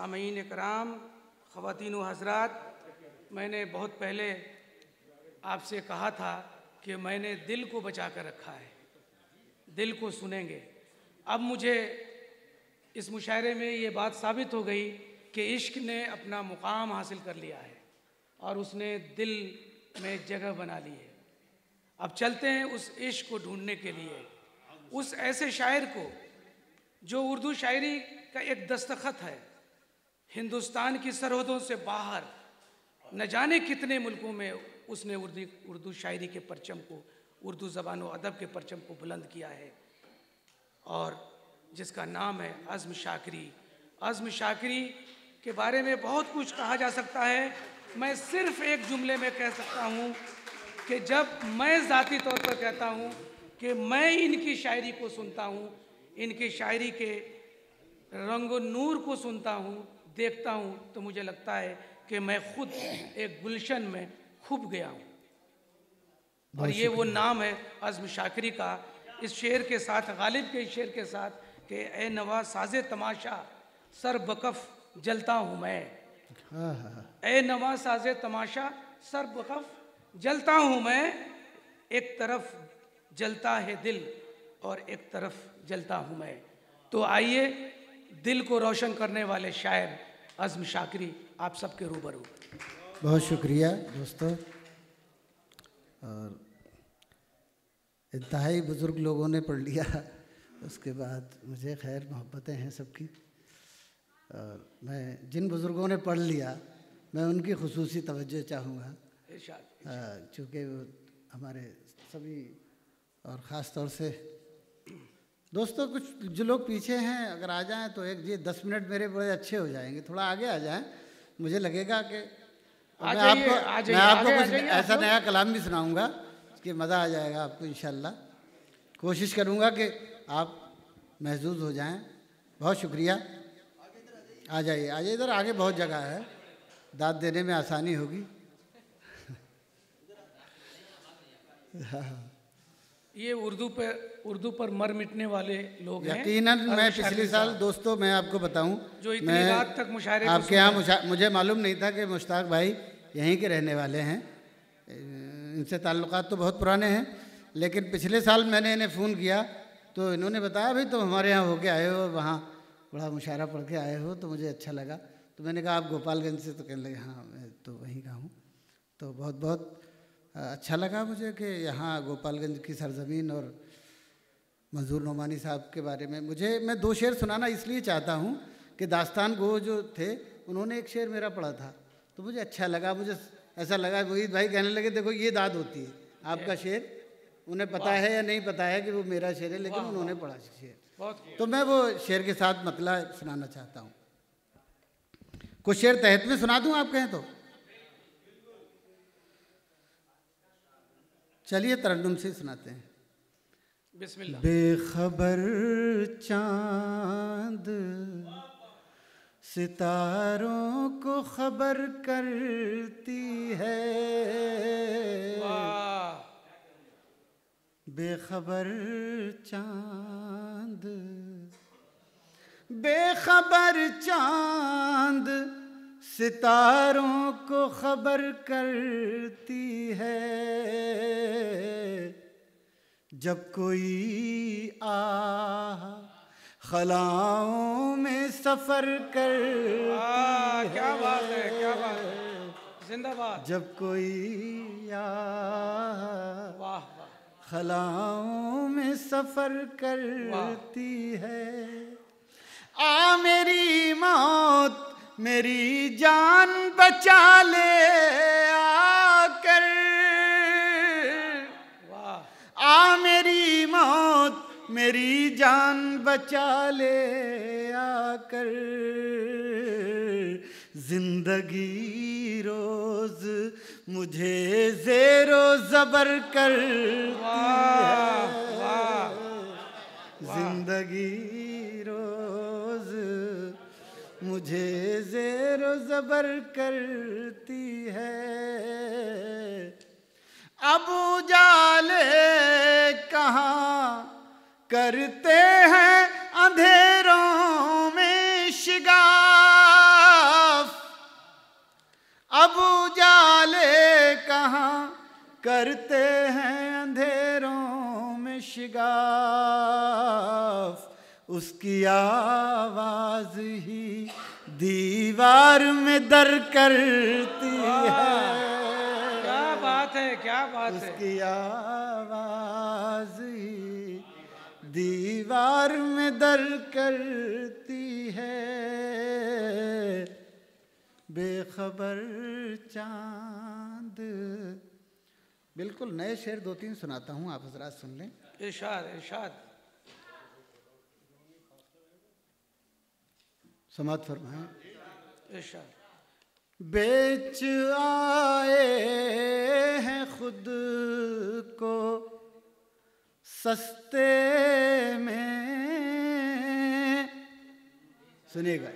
सामीन इकराम, ख़वातीन व हज़रात, मैंने बहुत पहले आपसे कहा था कि मैंने दिल को बचा कर रखा है, दिल को सुनेंगे। अब मुझे इस मुशायरे में ये बात साबित हो गई कि इश्क ने अपना मुकाम हासिल कर लिया है और उसने दिल में जगह बना ली है। अब चलते हैं उस इश्क को ढूंढने के लिए, उस ऐसे शायर को जो उर्दू शायरी का एक दस्तखत है, हिंदुस्तान की सरहदों से बाहर न जाने कितने मुल्कों में उसने उर्दू शायरी के परचम को, उर्दू ज़बान व अदब के परचम को बुलंद किया है, और जिसका नाम है अज़्म शाकिरी। अज़्म शाकिरी के बारे में बहुत कुछ कहा जा सकता है। मैं सिर्फ़ एक जुमले में कह सकता हूँ कि जब मैं ज़ाती तौर पर कहता हूँ कि मैं इनकी शायरी को सुनता हूँ, इनकी शायरी के रंग नूर को सुनता हूँ, देखता हूँ, तो मुझे लगता है कि मैं खुद एक गुलशन में खूब गया हूँ। और ये वो नाम है अज़्म शाकिरी का। इस शेर के साथ, गालिब के इस शेर के साथ कि ए नवा साज़े तमाशा सर बकफ जलता हूँ मैं, ए नवा साज़े तमाशा सर बकफ जलता हूँ मैं, एक तरफ जलता है दिल और एक तरफ जलता हूँ मैं। तो आइए दिल को रोशन करने वाले शायर अज़्म शाकिरी आप सबके रूबरू। बहुत शुक्रिया दोस्तों। और इंतहाई बुज़ुर्ग लोगों ने पढ़ लिया, उसके बाद मुझे खैर मोहब्बतें हैं सबकी। और मैं जिन बुज़ुर्गों ने पढ़ लिया मैं उनकी खुसूसी तवज्जो चाहूँगा, चूँकि वो हमारे सभी और ख़ास तौर से दोस्तों, कुछ जो लोग पीछे हैं अगर आ जाएं तो एक ये 10 मिनट मेरे बड़े अच्छे हो जाएंगे। थोड़ा आगे आ जाएं, मुझे लगेगा कि मैं आपको कुछ ऐसा नया कलाम भी सुनाऊंगा कि मज़ा आ जाएगा आपको इंशाल्लाह। कोशिश करूंगा कि आप महसूस हो जाएं। बहुत शुक्रिया। आ जाइए इधर, आगे बहुत जगह है, दाद देने में आसानी होगी। ये उर्दू पर मर मिटने वाले लोग हैं। यकीनन मैं पिछले साल दोस्तों मैं आपको बताऊं, जो इतनी रात तक मुशायरे आपके यहाँ मुझे मालूम नहीं था कि मुश्ताक भाई यहीं के रहने वाले हैं। इनसे ताल्लुकात तो बहुत पुराने हैं, लेकिन पिछले साल मैंने इन्हें फ़ोन किया तो इन्होंने बताया भाई तुम हमारे यहाँ होके आए हो, वहाँ बड़ा मुशायरा पढ़ के आए हो, तो मुझे अच्छा लगा। तो मैंने कहा आप गोपालगंज से? तो कहने लगे हाँ मैं तो वहीं का हूँ। तो बहुत बहुत अच्छा लगा मुझे कि यहाँ गोपालगंज की सरज़मीन और मंजूर नोमानी साहब के बारे में मैं 2 शेर सुनाना इसलिए चाहता हूँ कि दास्तान गो जो थे उन्होंने एक शेर मेरा पढ़ा था तो मुझे अच्छा लगा। मुझे ऐसा लगा, मोहित भाई कहने लगे देखो ये दाद होती है, आपका शेर उन्हें पता है या नहीं पता है कि वो मेरा शेर है, लेकिन उन्होंने पढ़ा शेर, तो मैं वो शेर के साथ मतलब सुनाना चाहता हूँ। कुछ शेर तहत में सुना दूँ आप कहें तो? चलिए तरन्नुम से सुनाते हैं। बिस्मिल्लाह। बेखबर चांद सितारों को खबर करती है, बेखबर चांद सितारों को खबर करती है, जब कोई खलाओं में सफ़र करती है। क्या बात है, क्या बात है, जिंदाबाद। जब कोई वाह खलाओं में सफ़र करती है, आ मेरी मौत मेरी जान बचा ले आकर, आ मेरी मौत मेरी जान बचा ले आकर, जिंदगी रोज मुझे ज़ेरो ज़बर करती है, जिंदगी रोज मुझे ज़ेरो ज़बर करती है। अब उजाले कहाँ करते हैं अंधेरों में शिकार, करते हैं अंधेरों में शिगाफ, उसकी आवाज ही दीवार में दर करती है। क्या बात है, क्या बात है। उसकी आवाज ही दीवार में दर करती है। बेखबर चांद। बिल्कुल नए शेर 2-3 सुनाता हूँ, आप हजरात सुन लें। इरशाद इरशाद। समात फरमाएं। इरशाद। बेच आए हैं खुद को सस्ते में, सुनिएगा।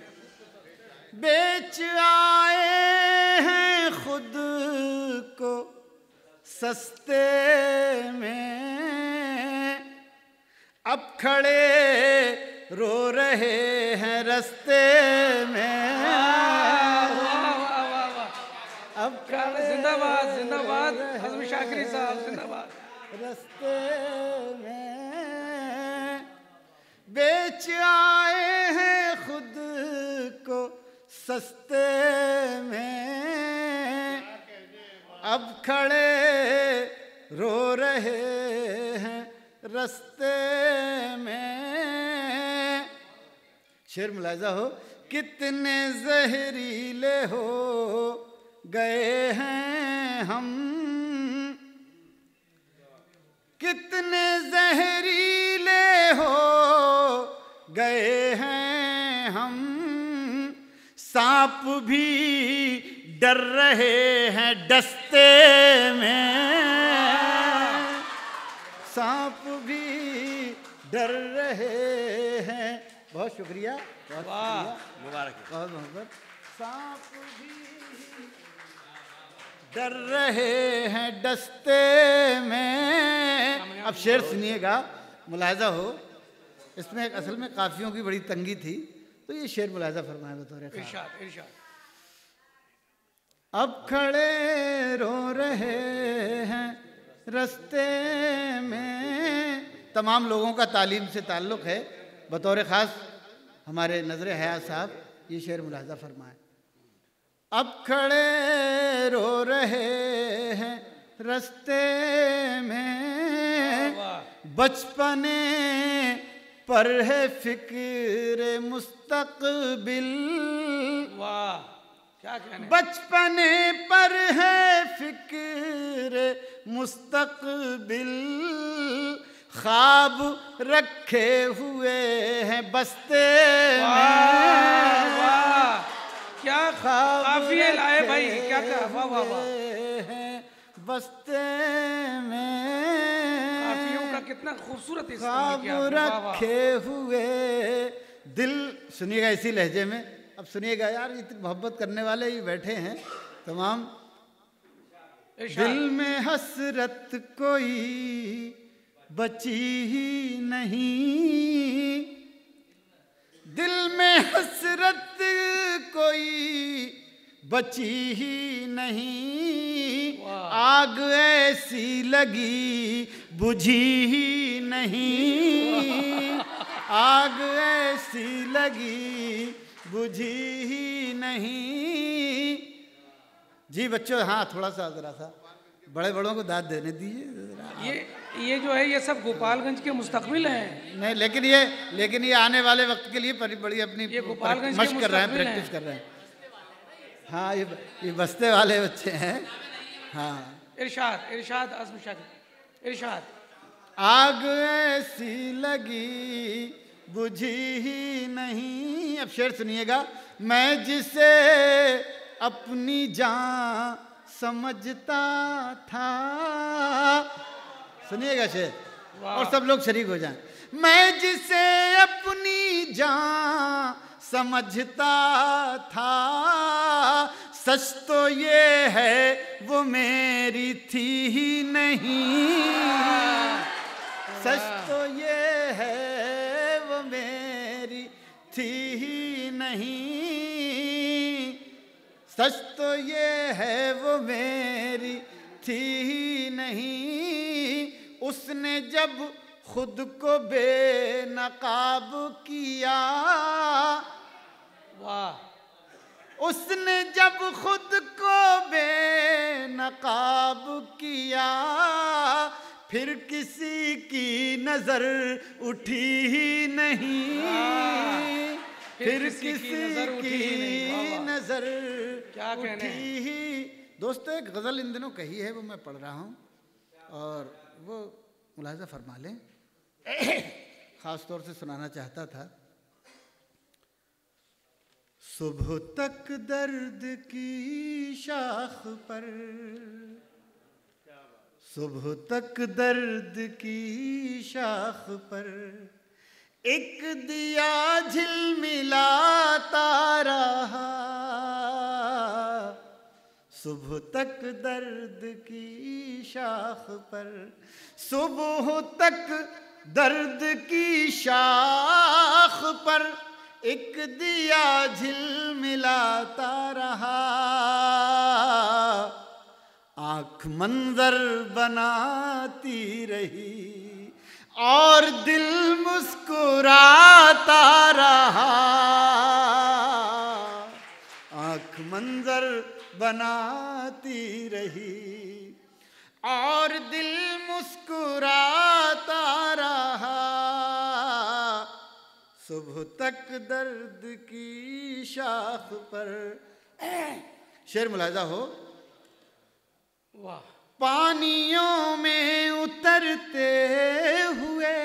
बेच आए हैं खुद को सस्ते में, अब खड़े रो रहे हैं रस्ते में। अब खड़े जिंदाबाद जिंदाबाद आज़मी शाकिरी साहब जिंदाबाद। रस्ते में बेच आए हैं खुद को सस्ते में, अब खड़े रो रहे हैं रस्ते में। शेर मुलाहिजा हो, कितने जहरीले हो गए हैं हम, कितने जहरीले हो गए हैं हम, सांप भी डर रहे हैं डसते में, सांप भी डर रहे हैं। बहुत शुक्रिया, बहुत शुक्रिया, मुबारक, बहुत मोहब्बत। सांप भी डर रहे हैं डसते में। अब शेर सुनिएगा, मुलाहिजा हो, इसमें एक असल में काफियों की बड़ी तंगी थी, तो ये शेर मुलाहिजा फरमाया बतौर इरशाद इरशाद। अब खड़े रो रहे हैं रस्ते में। तमाम लोगों का तालीम से ताल्लुक़ है, बतौर ख़ास हमारे नज़र हयात साहब ये शेर मुलाहिजा फरमाए। अब खड़े रो रहे हैं रस्ते में, बचपने पर है फिक्र मुस्तकबिल। वाह, क्या कहने। बचपने पर है फिक्र मुस्तकबिल, ख्वाब रखे हुए हैं बस्ते में। वाह, क्या काफिये लाए भाई, क्या क्या, वाह वाह वाह। बस्ते में काफियों का कितना खूबसूरत इस्तेमाल ख्वाब किया आपने, वाह, वाह। रखे हुए दिल। सुनिएगा इसी लहजे में। अब सुनिएगा यार, इतनी मोहब्बत करने वाले ही बैठे हैं तमाम। दिल में हसरत कोई बची ही नहीं, दिल में हसरत कोई बची ही नहीं, आग ऐसी लगी बुझी ही नहीं, आग ऐसी लगी बुझी ही नहीं। जी बच्चों, हाँ थोड़ा सा जरा सा बड़े बड़ों को दाद देने दीजिए। ये जो है ये सब गोपालगंज के मुस्तकबिल हैं। नहीं, लेकिन ये आने वाले वक्त के लिए बड़ी अपनी मशक कर रहे हैं, प्रैक्टिस कर रहे हैं। हाँ, ये बस्ते वाले बच्चे हैं। हाँ, इरशाद इरशाद आज़मी शाकिर, इरशाद। आग ऐसी लगी बुझी ही नहीं। अब शेर सुनिएगा। मैं जिसे अपनी जान समझता था, सुनिएगा शेर और सब लोग शरीक हो जाएं। मैं जिसे अपनी जान समझता था, सच तो ये है वो मेरी थी ही नहीं, सच तो ये है वो मेरी थी ही नहीं, सच तो ये है वो मेरी थी ही नहीं, उसने जब खुद को बेनकाब किया, वाह, उसने जब खुद को बेनकाब किया, फिर किसी की नजर उठी ही नहीं, फिर किसी की नजर क्या कहने उठी ही। दोस्तों, एक गज़ल इन दिनों कही है, वो मैं पढ़ रहा हूँ और वो मुलाहिज़ा फरमा लें, ख़ास तौर से सुनाना चाहता था। सुबह तक दर्द की शाख पर, सुबह तक दर्द की शाख पर एक दिया झिलमिलाता रहा, सुबह तक दर्द की शाख पर, सुबह तक दर्द की शाख पर एक दिया झिलमिलाता रहा, आँख मंजर बनाती रही और दिल मुस्कुराता रहा, आँख मंजर बनाती रही और दिल मुस्कुराता रहा, सुबह तक दर्द की शाख पर। शेर मुलाहिजा हो। वाह, पानियों में उतरते हुए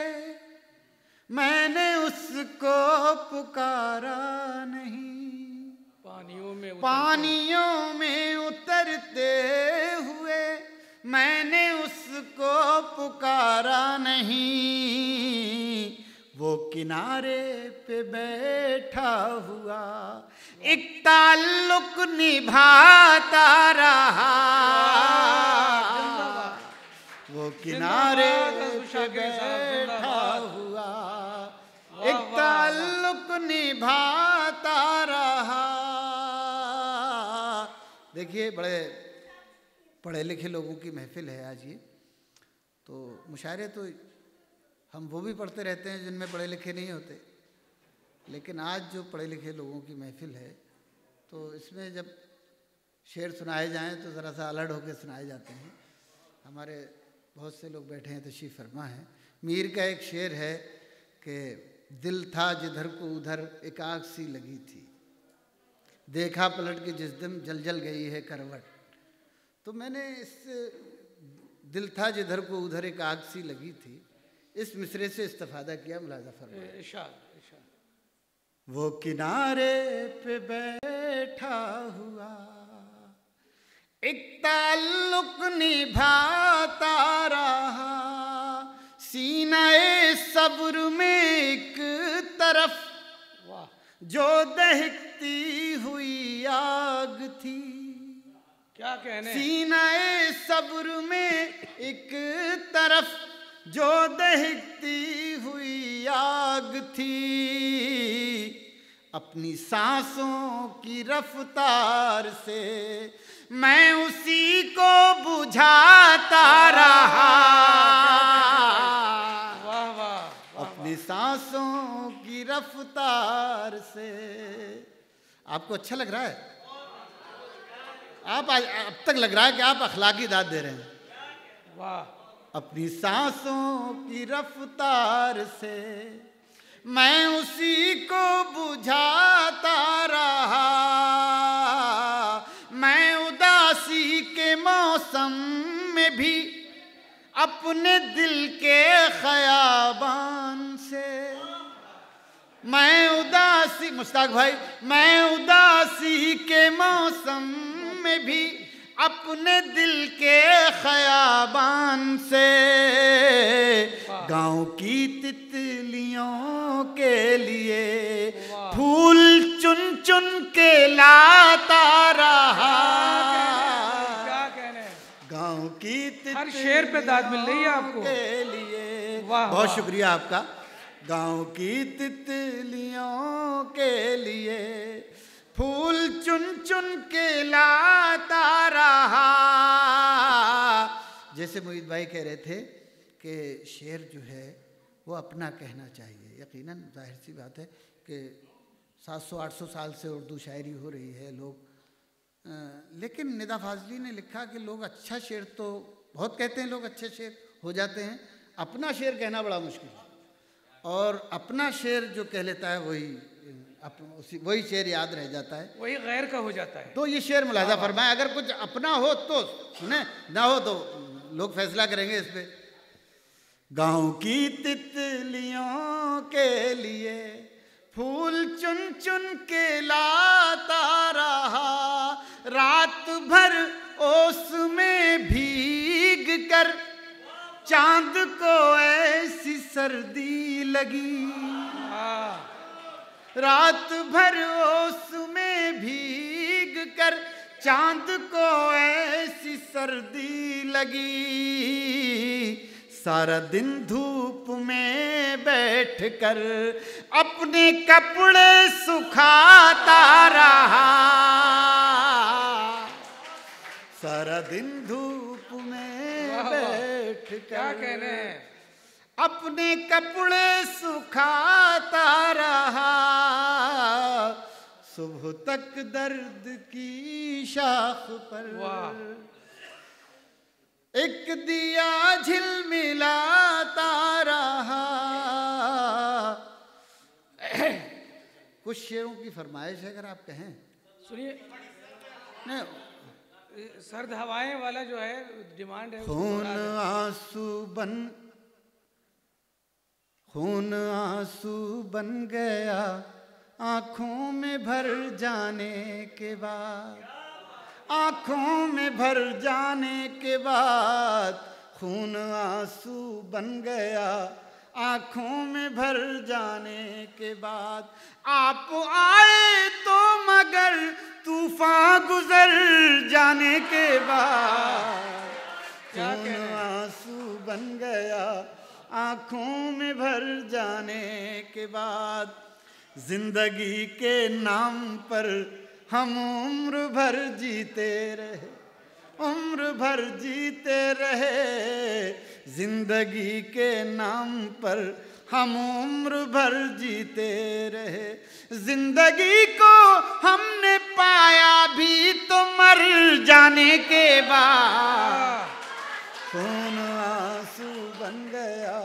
मैंने उसको पुकारा नहीं, पानियों में उतरते हुए मैंने उसको पुकारा नहीं, वो किनारे पे बैठा हुआ एक ताल्लुक निभाता रहा, वो किनारे पे बैठा हुआ एक ताल्लुक निभाता रहा। देखिए, बड़े पढ़े लिखे लोगों की महफिल है आज ये, तो मुशायरे तो हम वो भी पढ़ते रहते हैं जिनमें पढ़े लिखे नहीं होते, लेकिन आज जो पढ़े लिखे लोगों की महफिल है, तो इसमें जब शेर सुनाए जाएं तो ज़रा सा अलर्ट होकर सुनाए जाते हैं। हमारे बहुत से लोग बैठे हैं, तशरीफ़ फरमा है। मीर का एक शेर है कि दिल था जिधर को उधर एक आग सी लगी थी, देखा पलट के जिस दिन जल जल गई है करवट। तो मैंने इस दिल था जिधर को उधर एक आग सी लगी थी, इस मिसरे से इस्तिफादा किया। मुलाज़ा फरमाइए। वो किनारे पे बैठा हुआ एक ताल्लुक निभाता रहा, सीनाए सब्र में एक तरफ जो दहकती हुई आग थी। क्या कहने? सीनाए सब्र में एक तरफ जो दहकती हुई आग थी, अपनी सांसों की रफ्तार से मैं उसी को बुझाता रहा। वाह वाह, अपनी सांसों की रफ्तार से। आपको अच्छा लग रहा है? आप अब तक लग रहा है कि आप अखलाकी दाद दे रहे हैं। वाह। अपनी सांसों की रफ्तार से मैं उसी को बुझाता रहा, मैं उदासी के मौसम में भी अपने दिल के ख़याबान से, मैं उदासी, मुश्ताक भाई, मैं उदासी के मौसम में भी अपने दिल के ख़याबान से गाँव की तितलियों के लिए फूल चुन चुन के लाता रहा। क्या कहने? गाँव की हर शेर पे दाद मिल रही है आपको के लिए। वाह, बहुत शुक्रिया आपका। गाँव की तितलियों के लिए फूल चुन चुन के लाता रहा, जैसे मोहित भाई कह रहे थे कि शेर जो है वो अपना कहना चाहिए। यकीनन जाहिर सी बात है कि 700-800 साल से उर्दू शायरी हो रही है, लोग लेकिन निदा फाजली ने लिखा कि लोग अच्छा शेर तो बहुत कहते हैं, लोग अच्छे शेर हो जाते हैं, अपना शेर कहना बड़ा मुश्किल है। और अपना शेर जो कह लेता है वही शेर याद रह जाता है, वही गैर का हो जाता है। तो ये शेर मुलाजा फरमाए, अगर कुछ अपना हो तो सुने, ना हो तो लोग फैसला करेंगे इस पे। गाँव की तितलियों के लिए फूल चुन चुन के लाता रहा, रात भर ओस में भीग कर चांद को ऐसी सर्दी लगी, रात भर ओस में भीग कर चांद को ऐसी सर्दी लगी, सारा दिन धूप में बैठकर अपने कपड़े सुखाता रहा, सारा दिन धूप में बैठकर क्या कहने हैं, अपने कपड़े सुखाता रहा, सुबह तक दर्द की शाख पर एक दिया झिलमिलाता रहा। कुछ शेरों की फरमाइश है अगर आप कहें। सुनिए, नहीं, सर्द हवाएं वाला जो है डिमांड है। खून आंसू बन गया आँखों में भर जाने के बाद, आँखों में भर जाने के बाद, खून आंसू बन गया आँखों में भर जाने के बाद, आप आए तो मगर तूफान गुजर जाने के बाद, खून आंसू बन गया आँखों में भर जाने के बाद, जिंदगी के नाम पर हम उम्र भर जीते रहे, उम्र भर जीते रहे, जिंदगी के नाम पर हम उम्र भर जीते रहे, जिंदगी को हमने पाया भी तो मर जाने के बाद, खून आंसू बन गया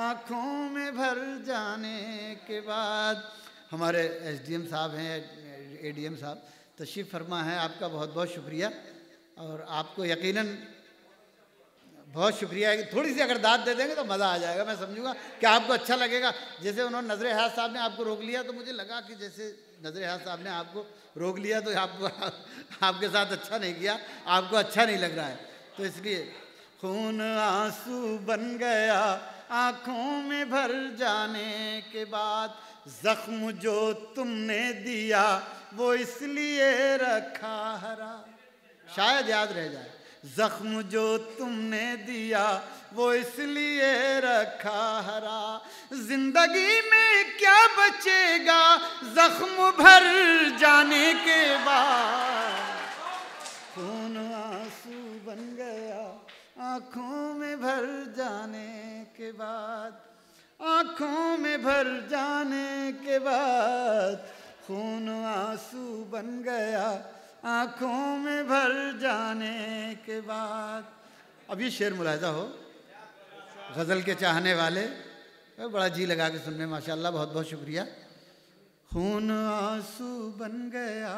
आँखों में भर जाने के बाद। हमारे एसडीएम साहब हैं, एडीएम साहब तशरीफ़ फरमा है, आपका बहुत बहुत शुक्रिया। और आपको यकीनन बहुत शुक्रिया है कि थोड़ी सी अगर दाद दे देंगे तो मज़ा आ जाएगा, मैं समझूंगा कि आपको अच्छा लगेगा। जैसे उन्होंने नज़र हयात साहब ने आपको रोक लिया तो मुझे लगा कि जैसे नज़र हयात साहब ने आपको रोक लिया तो आपके साथ अच्छा नहीं किया, आपको अच्छा नहीं लग रहा है, तो इसलिए खून आंसू बन गया आँखों में भर जाने के बाद, जख्म जो तुमने दिया वो इसलिए रखा हरा, शायद याद रह जाए, जख्म जो तुमने दिया वो इसलिए रखा हरा, जिंदगी में क्या बचेगा जख्म भर जाने के बाद, खून आंसू बन गया आँखों में भर जाने के बाद, आँखों में भर जाने के बाद, खून आंसू बन गया आँखों में भर जाने के बाद। अब ये शेर मुलाहिजा हो, गज़ल के चाहने वाले बड़ा जी लगा के सुनने, माशाल्लाह, बहुत बहुत शुक्रिया। खून आंसू बन गया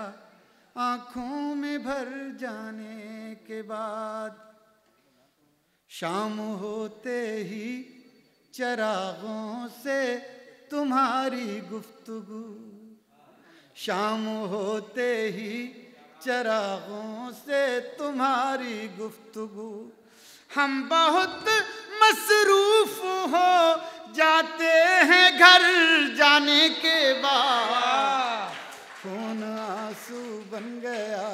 आँखों में भर जाने के बाद, शाम होते ही चरागों से तुम्हारी गुफ्तगू, शाम होते ही चरागों से तुम्हारी गुफ्तगू, हम बहुत मसरूफ हो जाते हैं घर जाने के बाद, खून आंसू बन गया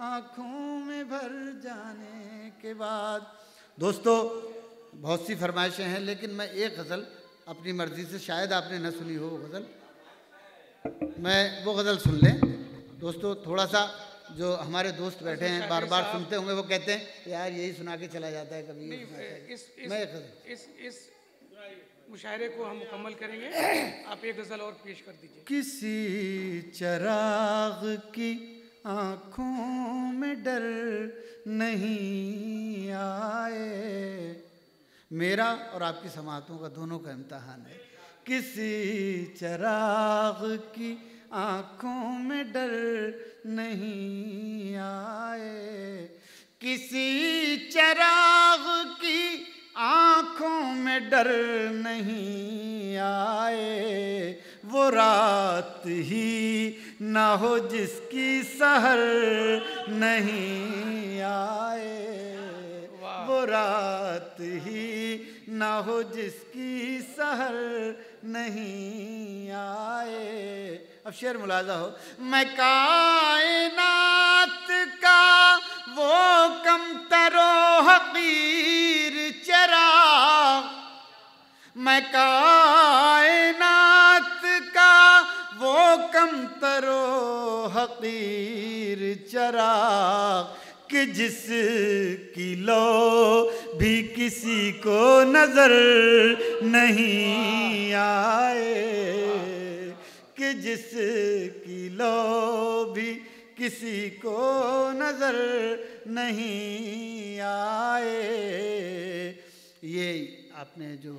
आँखों में भर जाने के बाद। दोस्तों, बहुत सी फरमाइशें हैं, लेकिन मैं एक गज़ल अपनी मर्ज़ी से, शायद आपने न सुनी हो वो गज़ल, मैं वो गज़ल सुन लें। दोस्तों, थोड़ा सा जो हमारे दोस्त बैठे हैं बार बार सुनते होंगे, वो कहते हैं यार यही सुना के चला जाता है कभी। इस मुशायरे को हम मुकम्मल करेंगे, आप एक गज़ल और पेश कर दीजिए। किसी चराग की आँखों में डर नहीं आए, मेरा और आपकी समातों का दोनों का इम्तिहान है। किसी चराग की आँखों में डर नहीं आए, किसी चराग की आँखों में डर नहीं आए, वो रात ही ना हो जिसकी सहर नहीं आए, वो रात ही ना हो जिसकी सहर नहीं आए। अब शेर मुलाजा हो। मैं कायनात का वो कमतरो हकीर चराग, मैं कायनात का वो कमतरो हकीर चराग, कि जिसकी लो भी किसी को नजर नहीं आए, कि जिसकी लो भी किसी को नजर नहीं आए। ये आपने जो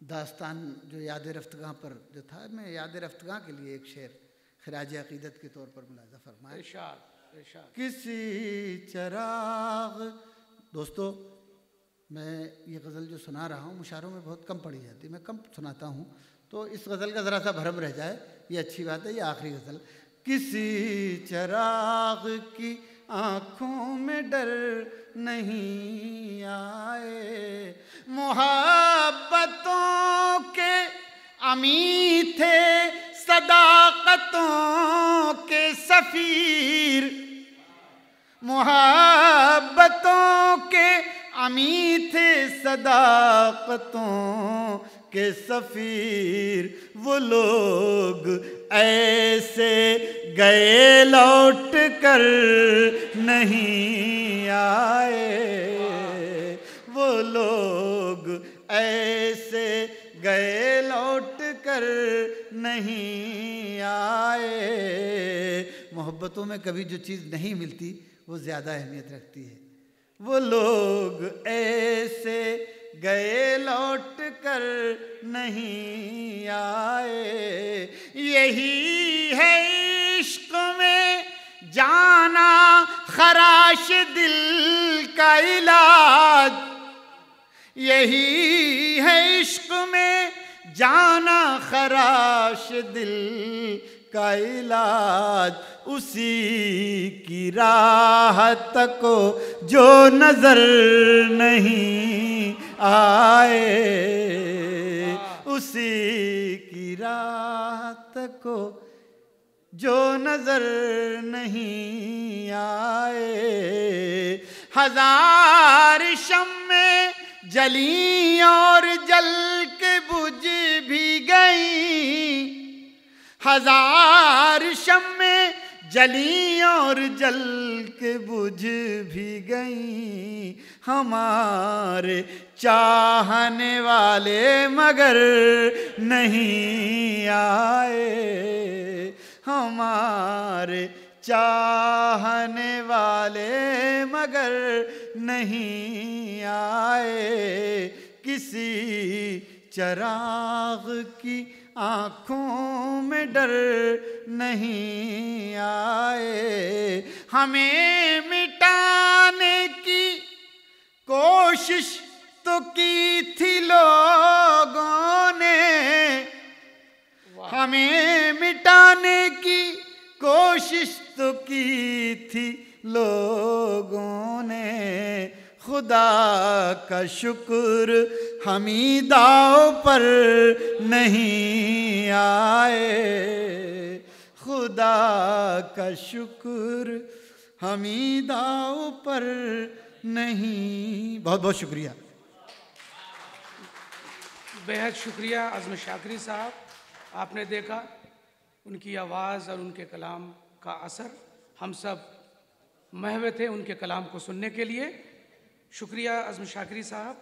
दास्तान जो याद रफ्तगाह पर जो था, मैं याद रफ्तगाह के लिए एक शेर खराज अकीदत के तौर पर मुलाजा फरमाए। किसी चराग, दोस्तों मैं ये गज़ल जो सुना रहा हूँ मुशायरों में बहुत कम पढ़ी जाती है, मैं कम सुनाता हूँ, तो इस गज़ल का ज़रा सा भरम रह जाए, ये अच्छी बात है। ये आखिरी गज़ल। किसी चराग की आँखों में डर नहीं आए, मोहब्बतों के अमी थे सदाकतों के सफ़ीर, मोहब्बतों के अमी थे सदाकतों के सफ़ीर, वो लोग ऐसे गए लौट कर नहीं आए, वो लोग ऐसे गए लौट कर नहीं आए। मोहब्बतों में कभी जो चीज़ नहीं मिलती वो ज़्यादा अहमियत रखती है। वो लोग ऐसे गए लौट कर नहीं आए, यही है इश्क में जाना खराश दिल का इलाज, यही है इश्क में जाना खराश दिल का इलाज, उसी की राहत को जो नजर नहीं आए, उसी की राहत को जो नजर नहीं आए। हजार शम्मे जली और जल के बुझ भी गई, हजार शम्मे जली और जल के बुझ भी गई, हमारे चाहने वाले मगर नहीं आए, हमारे चाहने वाले मगर नहीं आए। किसी चराग की आँखों में डर नहीं आए, हमें मिटाने की कोशिश तो की थी लोगों ने, हमें मिटाने की कोशिश तो की थी लोगों ने, खुदा का शुक्र हमी दाव पर नहीं आए, खुदा का शुक्र हमी दाव पर नहीं। बहुत बहुत शुक्रिया। बेहद शुक्रिया आज़म शाकरी साहब। आपने देखा उनकी आवाज़ और उनके कलाम का असर हम सब महवे थे उनके कलाम को सुनने के लिए। शुक्रिया अज़म शाकिरी साहब।